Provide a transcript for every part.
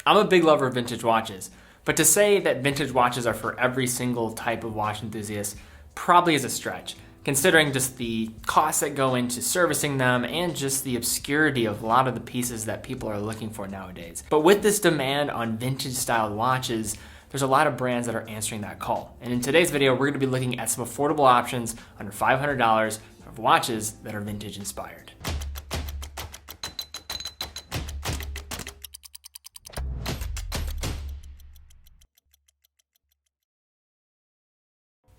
I'm a big lover of vintage watches, but to say that vintage watches are for every single type of watch enthusiast probably is a stretch, considering just the costs that go into servicing them and just the obscurity of a lot of the pieces that people are looking for nowadays. But with this demand on vintage styled watches, there's a lot of brands that are answering that call. And in today's video, we're gonna be looking at some affordable options under $500 of watches that are vintage inspired.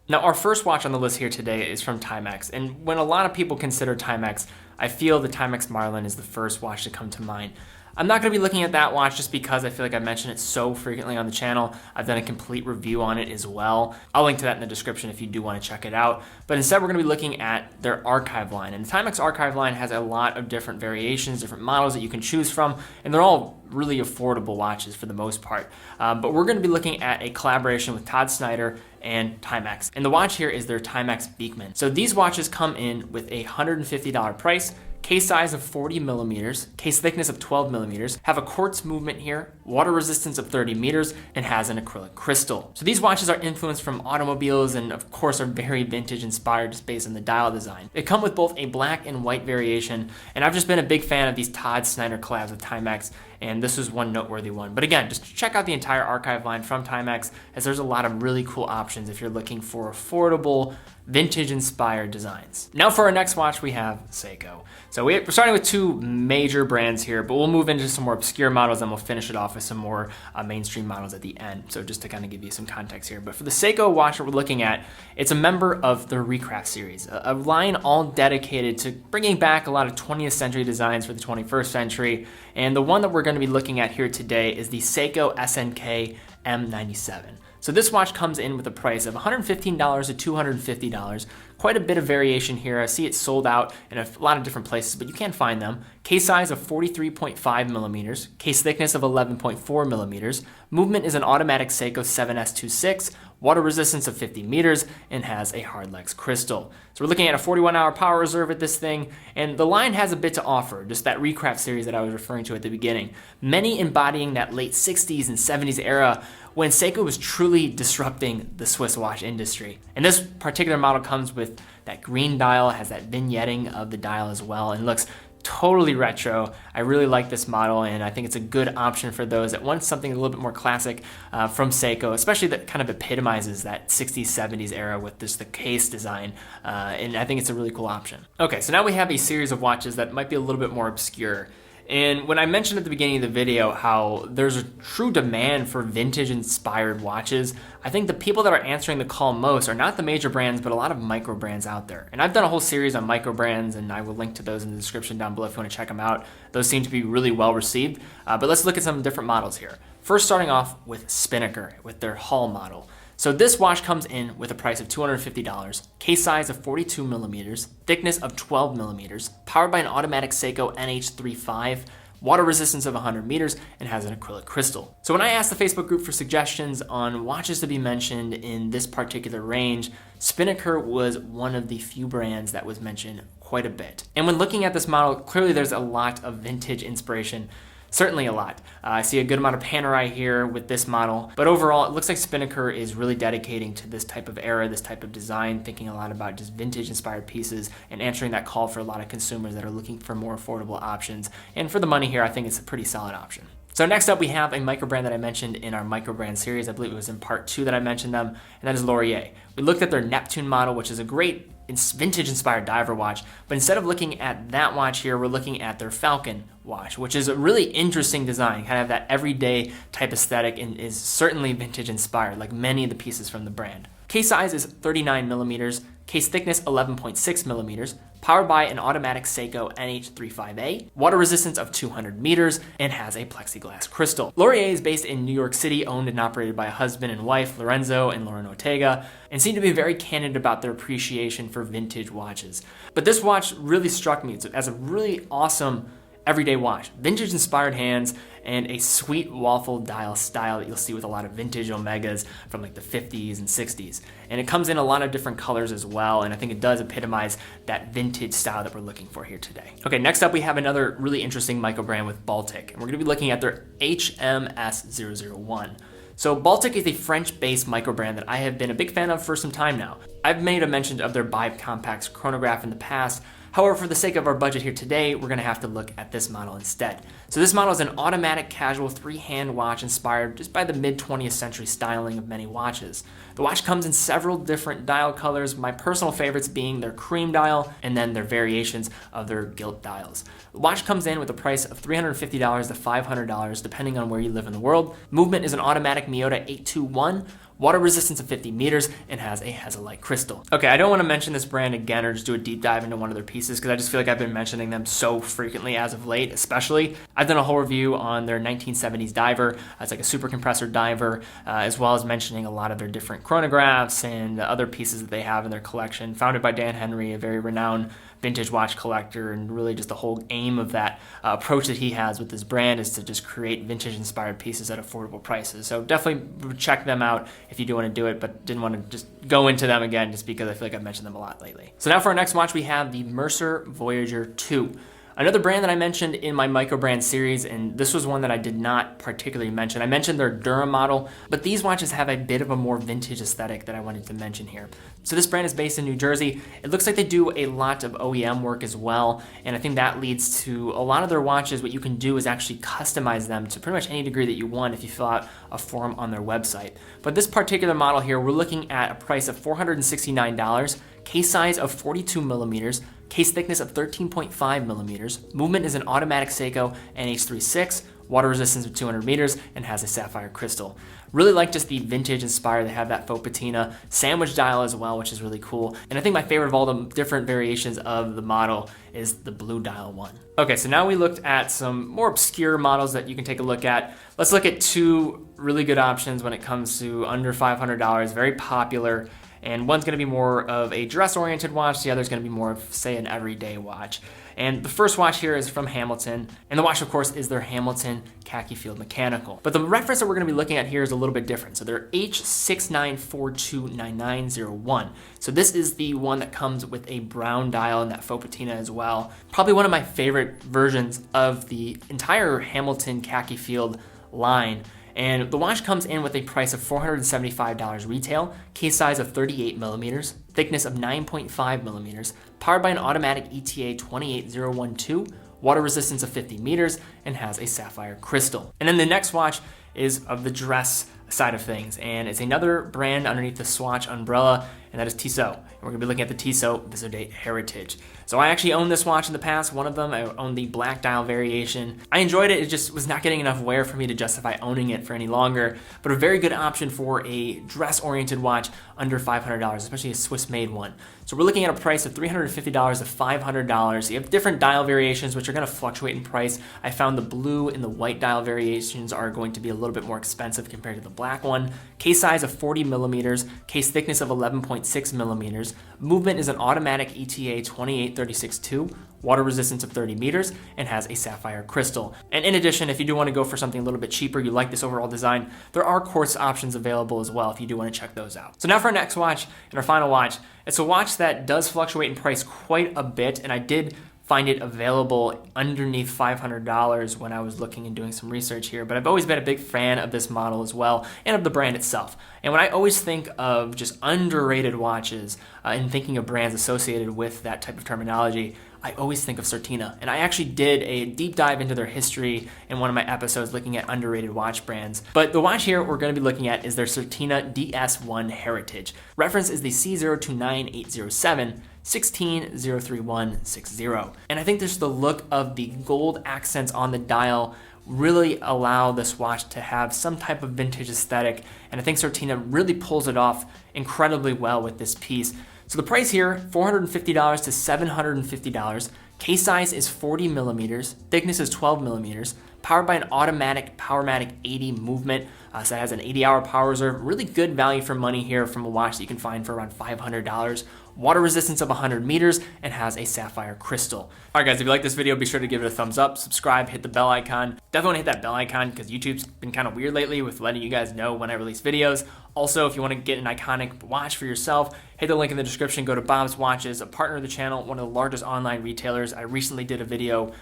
Now, our first watch on the list here today is from Timex, and when a lot of people consider Timex, I feel the Timex Marlin is the first watch to come to mind. I'm not going to be looking at that watch just because I feel like I mention it so frequently on the channel. I've done a complete review on it as well. I'll link to that in the description if you do want to check it out. But instead, we're going to be looking at their archive line. And the Timex archive line has a lot of different variations, different models that you can choose from, and they're all really affordable watches for the most part. But we're going to be looking at a collaboration with Todd Snyder and Timex. And the watch here is their Timex Beekman. So these watches come in with a $150 price, case size of 40 millimeters, case thickness of 12 millimeters, have a quartz movement here, water resistance of 30 meters, and has an acrylic crystal. So these watches are influenced from automobiles and of course are very vintage inspired just based on the dial design. They come with both a black and white variation, and I've just been a big fan of these Todd Snyder collabs with Timex, and this was one noteworthy one. But again, just check out the entire archive line from Timex, as there's a lot of really cool options if you're looking for affordable, vintage inspired designs. Now for our next watch, we have Seiko. So we're starting with two major brands here, but we'll move into some more obscure models and we'll finish it off with some more mainstream models at the end. So just to kind of give you some context here. But for the Seiko watch that we're looking at, it's a member of the Recraft series, a line all dedicated to bringing back a lot of 20th century designs for the 21st century. And the one that we're going to be looking at here today is the Seiko SNK M97. So this watch comes in with a price of $115 to $250. Quite a bit of variation here. I see it sold out in a lot of different places, but you can find them. Case size of 43.5 millimeters, case thickness of 11.4 millimeters. Movement is an automatic Seiko 7S26, water resistance of 50 meters, and has a hardlex crystal. So we're looking at a 41-hour power reserve at this thing, and the line has a bit to offer, just that Recraft series that I was referring to at the beginning. Many embodying that late 60s and 70s era when Seiko was truly disrupting the Swiss watch industry. And this particular model comes with that green dial, has that vignetting of the dial as well, and looks totally retro. I really like this model, and I think it's a good option for those that want something a little bit more classic from Seiko, especially that kind of epitomizes that 60s, 70s era with just the case design, and I think it's a really cool option. Okay, so now we have a series of watches that might be a little bit more obscure. And when I mentioned at the beginning of the video how there's a true demand for vintage inspired watches, I think the people that are answering the call most are not the major brands, but a lot of micro brands out there. And I've done a whole series on micro brands, and I will link to those in the description down below if you want to check them out. Those seem to be really well received, but let's look at some different models here. First, starting off with Spinnaker with their Hall model. So this watch comes in with a price of $250, case size of 42 millimeters, thickness of 12 millimeters, powered by an automatic Seiko NH35, water resistance of 100 meters, and has an acrylic crystal. So when I asked the Facebook group for suggestions on watches to be mentioned in this particular range, Spinnaker was one of the few brands that was mentioned quite a bit. And when looking at this model, clearly there's a lot of vintage inspiration. Certainly a lot. I see a good amount of Panerai here with this model, but overall it looks like Spinnaker is really dedicating to this type of era, this type of design, thinking a lot about just vintage inspired pieces and answering that call for a lot of consumers that are looking for more affordable options. And for the money here, I think it's a pretty solid option. So next up, we have a micro brand that I mentioned in our micro brand series. I believe it was in part 2 that I mentioned them, and that is Laurier. We looked at their Neptune model, which is a great vintage inspired diver watch, but instead of looking at that watch here, we're looking at their Falcon watch, which is a really interesting design, kind of that everyday type aesthetic, and is certainly vintage inspired, like many of the pieces from the brand. Case size is 39 millimeters, case thickness 11.6 millimeters, powered by an automatic Seiko NH35A, water resistance of 200 meters, and has a plexiglass crystal. Laurier is based in New York City, owned and operated by a husband and wife, Lorenzo and Lauren Ortega, and seem to be very candid about their appreciation for vintage watches. But this watch really struck me as a really awesome everyday watch. Vintage inspired hands and a sweet waffle dial style that you'll see with a lot of vintage Omegas from like the 50s and 60s. And it comes in a lot of different colors as well, and I think it does epitomize that vintage style that we're looking for here today. Okay, next up we have another really interesting micro brand with Baltic, and we're gonna be looking at their HMS001. So Baltic is a French-based micro brand that I have been a big fan of for some time now. I've made a mention of their bicompact chronograph in the past. However, for the sake of our budget here today, we're gonna have to look at this model instead. So this model is an automatic casual 3-hand watch inspired just by the mid-20th century styling of many watches. The watch comes in several different dial colors, my personal favorites being their cream dial and then their variations of their gilt dials. The watch comes in with a price of $350 to $500 depending on where you live in the world. Movement is an automatic Miyota 821, water resistance of 50 meters, and has a Hazelite crystal. Okay, I don't want to mention this brand again or just do a deep dive into one of their pieces because I just feel like I've been mentioning them so frequently as of late, especially. I've done a whole review on their 1970s diver. It's like a super compressor diver, as well as mentioning a lot of their different chronographs and other pieces that they have in their collection, founded by Dan Henry, a very renowned vintage watch collector, and really just the whole aim of that approach that he has with this brand is to just create vintage inspired pieces at affordable prices. So definitely check them out if you do want to do it, but didn't want to just go into them again just because I feel like I've mentioned them a lot lately. So now for our next watch, we have the Mercer Voyager 2. Another brand that I mentioned in my micro brand series, and this was one that I did not particularly mention. I mentioned their Durham model, but these watches have a bit of a more vintage aesthetic that I wanted to mention here. So this brand is based in New Jersey. It looks like they do a lot of OEM work as well, and I think that leads to a lot of their watches. What you can do is actually customize them to pretty much any degree that you want if you fill out a form on their website. But this particular model here, we're looking at a price of $469, case size of 42 millimeters, case thickness of 13.5 millimeters. Movement is an automatic Seiko NH36, water resistance of 200 meters, and has a sapphire crystal. Really like just the vintage inspired. They have that faux patina sandwich dial as well, which is really cool. And I think my favorite of all the different variations of the model is the blue dial one. Okay, so now we looked at some more obscure models that you can take a look at. Let's look at two really good options when it comes to under $500, very popular. And one's gonna be more of a dress-oriented watch, the other's gonna be more of, say, an everyday watch. And the first watch here is from Hamilton, and the watch, of course, is their Hamilton Khaki Field Mechanical. But the reference that we're gonna be looking at here is a little bit different. So they're H69429901. So this is the one that comes with a brown dial and that faux patina as well. Probably one of my favorite versions of the entire Hamilton Khaki Field line. And the watch comes in with a price of $475 retail, case size of 38 millimeters, thickness of 9.5 millimeters, powered by an automatic ETA 28012, water resistance of 50 meters, and has a sapphire crystal. And then the next watch is of the dress side of things, and it's another brand underneath the Swatch umbrella, and that is Tissot. And we're gonna be looking at the Tissot Visodate Heritage. So I actually owned this watch in the past, one of them. I owned the black dial variation. I enjoyed it, it just was not getting enough wear for me to justify owning it for any longer, but a very good option for a dress-oriented watch under $500, especially a Swiss-made one. So we're looking at a price of $350 to $500. You have different dial variations, which are gonna fluctuate in price. I found the blue and the white dial variations are going to be a little bit more expensive compared to the black one. Case size of 40 millimeters, case thickness of 11.6 millimeters. Movement is an automatic ETA 28362, water resistance of 30 meters, and has a sapphire crystal. And in addition, if you do want to go for something a little bit cheaper, you like this overall design, there are quartz options available as well if you do want to check those out. So now for our next watch and our final watch. It's a watch that does fluctuate in price quite a bit, and I did find it available underneath $500 when I was looking and doing some research here, but I've always been a big fan of this model as well and of the brand itself. And when I always think of just underrated watches and thinking of brands associated with that type of terminology, I always think of Certina. And I actually did a deep dive into their history in one of my episodes looking at underrated watch brands. But the watch here we're going to be looking at is their Certina DS1 Heritage. Reference is the C029807. 1603160. And I think just the look of the gold accents on the dial really allow this watch to have some type of vintage aesthetic, and I think Certina really pulls it off incredibly well with this piece. So the price here, $450 to $750. Case size is 40 millimeters, thickness is 12 millimeters, powered by an automatic Powermatic 80 movement. So it has an 80-hour power reserve. Really good value for money here from a watch that you can find for around $500. water resistance of 100 meters, and has a sapphire crystal. All right, guys, if you like this video, be sure to give it a thumbs up, subscribe, hit the bell icon. Definitely want to hit that bell icon because YouTube's been kind of weird lately with letting you guys know when I release videos. Also, if you want to get an iconic watch for yourself, hit the link in the description. Go to Bob's Watches, a partner of the channel, one of the largest online retailers. I recently did a video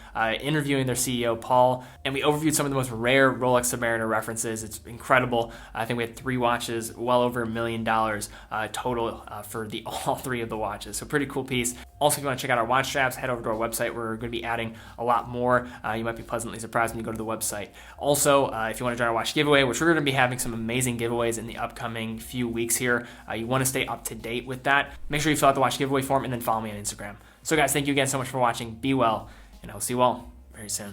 interviewing their CEO, Paul, and we overviewed some of the most rare Rolex Submariner references. It's incredible. I think we had 3 watches, well over $1 million total for all 3 of the watches. So pretty cool piece. Also, if you want to check out our watch straps, head over to our website. We're going to be adding a lot more. You might be pleasantly surprised when you go to the website. Also, if you want to join our watch giveaway, which we're going to be having some amazing giveaways in the upcoming few weeks here, you want to stay up to date with that. Make sure you fill out the watch giveaway form and then follow me on Instagram. So guys, thank you again so much for watching. Be well, and I'll see you all very soon.